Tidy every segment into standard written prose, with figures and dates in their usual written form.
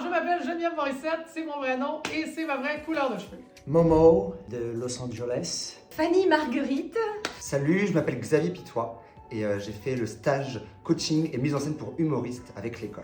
je m'appelle Geneviève Morissette, c'est mon vrai nom et c'est ma vraie couleur de cheveux. Momo de Los Angeles. Fanny Marguerite. Salut, je m'appelle Xavier Pitois et j'ai fait le stage coaching et mise en scène pour humoriste avec l'école.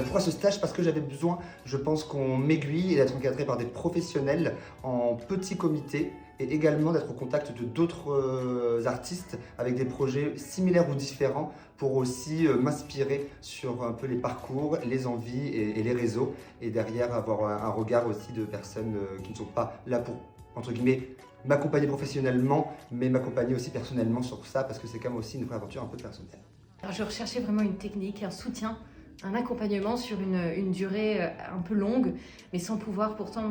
Pourquoi ce stage? Parce que j'avais besoin, je pense, qu'on m'aiguille et d'être encadré par des professionnels en petit comité et également d'être au contact de d'autres artistes avec des projets similaires ou différents pour aussi m'inspirer sur un peu les parcours, les envies et les réseaux et derrière avoir un regard aussi de personnes qui ne sont pas là pour, entre guillemets, m'accompagner professionnellement mais m'accompagner aussi personnellement sur ça parce que c'est quand même aussi une vraie aventure un peu personnelle. Alors, je recherchais vraiment une technique, un soutien, un accompagnement sur une durée un peu longue, mais sans pouvoir pourtant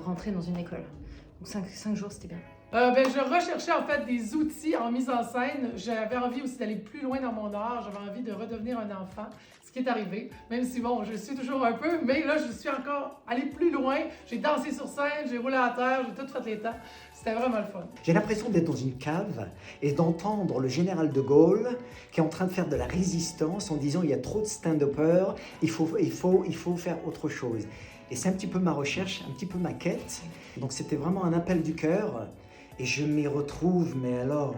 rentrer dans une école. Donc 5 jours, c'était bien. Je recherchais en fait des outils en mise en scène. J'avais envie aussi d'aller plus loin dans mon art. J'avais envie de redevenir un enfant, ce qui est arrivé. Même si bon, je suis toujours un peu, mais là, je suis encore allée plus loin. J'ai dansé sur scène, j'ai roulé à terre, j'ai tout fait les temps. C'était vraiment le fun. J'ai l'impression d'être dans une cave et d'entendre le général de Gaulle qui est en train de faire de la résistance en disant il y a trop de stand-uppers, il faut faire autre chose. Et c'est un petit peu ma recherche, un petit peu ma quête. Donc c'était vraiment un appel du cœur. Et je m'y retrouve, mais alors.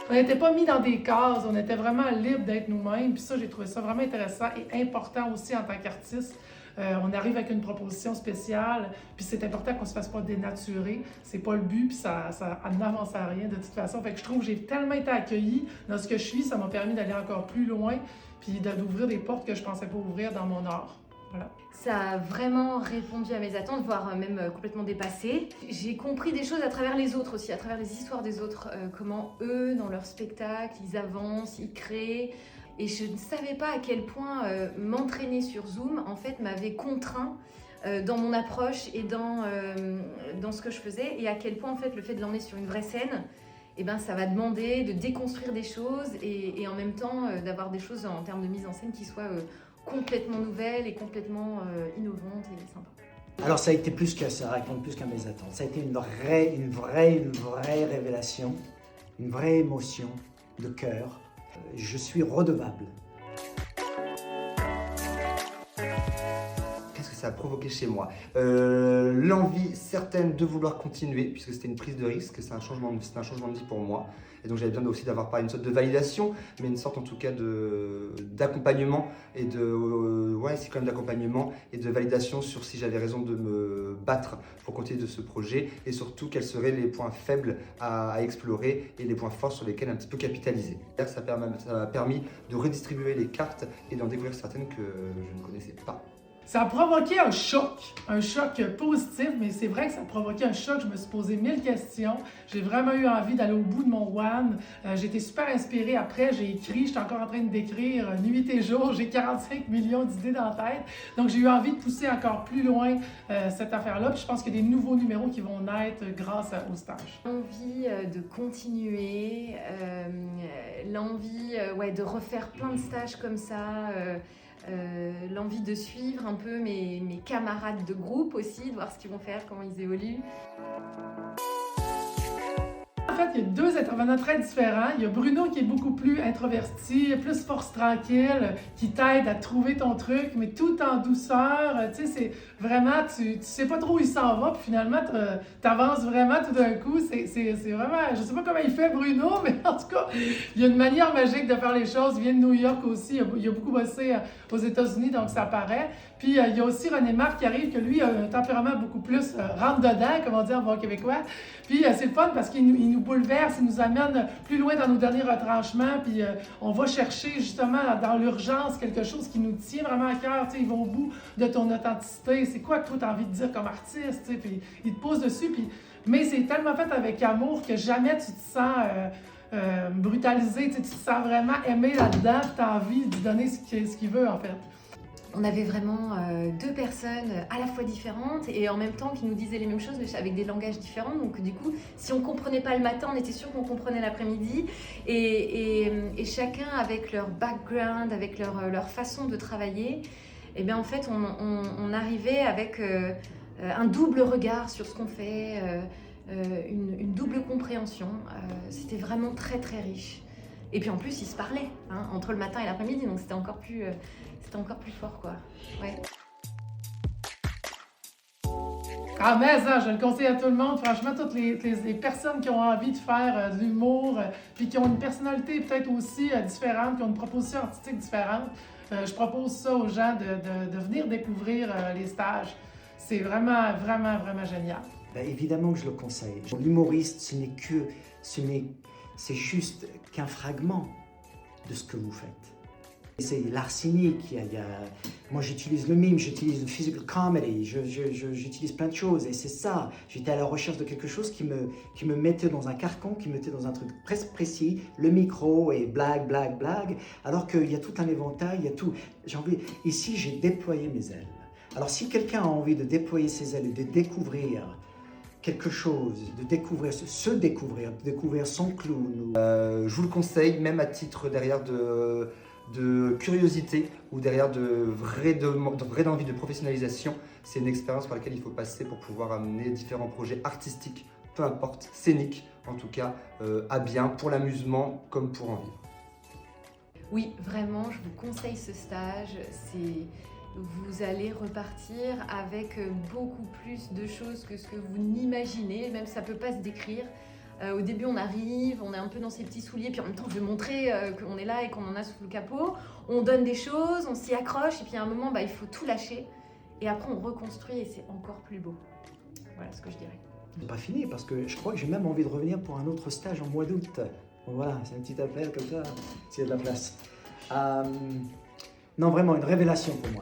On n'était pas mis dans des cases, on était vraiment libre d'être nous-mêmes. Puis ça, j'ai trouvé ça vraiment intéressant et important aussi en tant qu'artiste. On arrive avec une proposition spéciale, puis c'est important qu'on se fasse pas dénaturer. C'est pas le but, puis ça n'avance à rien de toute façon. Fait que je trouve que j'ai tellement été accueillie dans ce que je suis, ça m'a permis d'aller encore plus loin, puis d'ouvrir des portes que je pensais pas ouvrir dans mon art. Voilà. Ça a vraiment répondu à mes attentes, voire même complètement dépassé. J'ai compris des choses à travers les autres aussi, à travers les histoires des autres, comment eux, dans leur spectacle, ils avancent, ils créent. Et je ne savais pas à quel point m'entraîner sur Zoom, en fait, m'avait contraint dans mon approche et dans ce que je faisais. Et à quel point, en fait, le fait de l'emmener sur une vraie scène, eh ben, ça va demander de déconstruire des choses et en même temps d'avoir des choses en termes de mise en scène qui soient complètement nouvelles et complètement innovantes et sympas. Alors ça a été plus que ça, répond plus qu'à mes attentes. Ça a été une vraie révélation, une vraie émotion de cœur. Je suis redevable. Qu'est-ce que ça a provoqué chez moi? L'envie certaine de vouloir continuer, puisque c'était une prise de risque, c'est un changement de vie pour moi. Et donc j'avais besoin aussi d'avoir pas une sorte de validation, mais une sorte en tout cas d'accompagnement et c'est quand même d'accompagnement et de validation sur si j'avais raison de me battre pour continuer de ce projet et surtout quels seraient les points faibles à explorer et les points forts sur lesquels un petit peu capitaliser. Ça m'a permis de redistribuer les cartes et d'en découvrir certaines que je ne connaissais pas. Ça a provoqué un choc positif, mais c'est vrai que ça a provoqué un choc. Je me suis posé 1000 questions. J'ai vraiment eu envie d'aller au bout de mon one. J'ai été super inspirée. Après, j'ai écrit, j'étais encore en train de décrire nuit et jour. J'ai 45 millions d'idées dans la tête. Donc, j'ai eu envie de pousser encore plus loin cette affaire-là. Puis je pense qu'il y a des nouveaux numéros qui vont naître grâce au stage. L'envie de continuer, l'envie de refaire plein de stages comme ça. L'envie de suivre un peu mes camarades de groupe aussi, de voir ce qu'ils vont faire, comment ils évoluent. En fait, il y a deux intervenants très différents. Il y a Bruno qui est beaucoup plus introverti, plus force tranquille, qui t'aide à trouver ton truc, mais tout en douceur. Tu sais, c'est vraiment, tu sais pas trop où il s'en va, puis finalement, t'avances vraiment tout d'un coup. C'est vraiment, je sais pas comment il fait Bruno, mais en tout cas, il y a une manière magique de faire les choses. Il vient de New York aussi, il a beaucoup bossé aux États-Unis, donc ça paraît. Puis il y a aussi René Marc qui arrive, que lui a un tempérament beaucoup plus rentre-dedans, comme on dit en bon québécois. Puis c'est le fun parce qu'il nous bouleverse, il nous amène plus loin dans nos derniers retranchements, puis on va chercher justement dans l'urgence quelque chose qui nous tient vraiment à cœur. Tu sais, il va au bout de ton authenticité. C'est quoi que toi tu as envie de dire comme artiste, tu sais, puis il te pose dessus. Puis, mais c'est tellement fait avec amour que jamais tu te sens brutalisé, tu te sens vraiment aimé là-dedans, tu as envie de lui donner ce qu'il veut en fait. On avait vraiment deux personnes à la fois différentes et en même temps qui nous disaient les mêmes choses mais avec des langages différents. Donc du coup, si on ne comprenait pas le matin, on était sûr qu'on comprenait l'après-midi. Et chacun avec leur background, avec leur façon de travailler, et bien en fait on arrivait avec un double regard sur ce qu'on fait, une double compréhension. C'était vraiment très très riche. Et puis en plus, ils se parlaient hein, entre le matin et l'après-midi, donc c'était encore plus fort, quoi. Ouais. Ah, mais ça, je le conseille à tout le monde. Franchement, toutes les personnes qui ont envie de faire de l'humour, puis qui ont une personnalité peut-être aussi différente, qui ont une proposition artistique différente, je propose ça aux gens de venir découvrir les stages. C'est vraiment, vraiment, vraiment génial. Ben, évidemment que je le conseille. L'humoriste, c'est juste qu'un fragment de ce que vous faites. C'est l'art cynique, moi j'utilise le mime, j'utilise le physical comedy, j'utilise plein de choses et c'est ça. J'étais à la recherche de quelque chose qui me mettait dans un carcan, qui me mettait dans un truc presque précis, le micro et blague, blague, blague, alors qu'il y a tout un éventail, il y a tout. Ici j'ai déployé mes ailes. Alors si quelqu'un a envie de déployer ses ailes et de découvrir quelque chose, de découvrir son clown. Je vous le conseille, même à titre derrière de curiosité ou derrière de vraie envie de professionnalisation. C'est une expérience par laquelle il faut passer pour pouvoir amener différents projets artistiques, peu importe, scéniques en tout cas, à bien pour l'amusement comme pour en vivre. Oui, vraiment, je vous conseille ce stage. Vous allez repartir avec beaucoup plus de choses que ce que vous n'imaginez, même ça ne peut pas se décrire. Au début, on arrive, on est un peu dans ses petits souliers, puis en même temps, je veux montrer qu'on est là et qu'on en a sous le capot. On donne des choses, on s'y accroche, et puis à un moment, il faut tout lâcher. Et après, on reconstruit et c'est encore plus beau. Voilà ce que je dirais. C'est pas fini, parce que je crois que j'ai même envie de revenir pour un autre stage en mois d'août. Donc voilà, c'est un petit appel comme ça, s'il y a de la place. Non, vraiment, une révélation pour moi.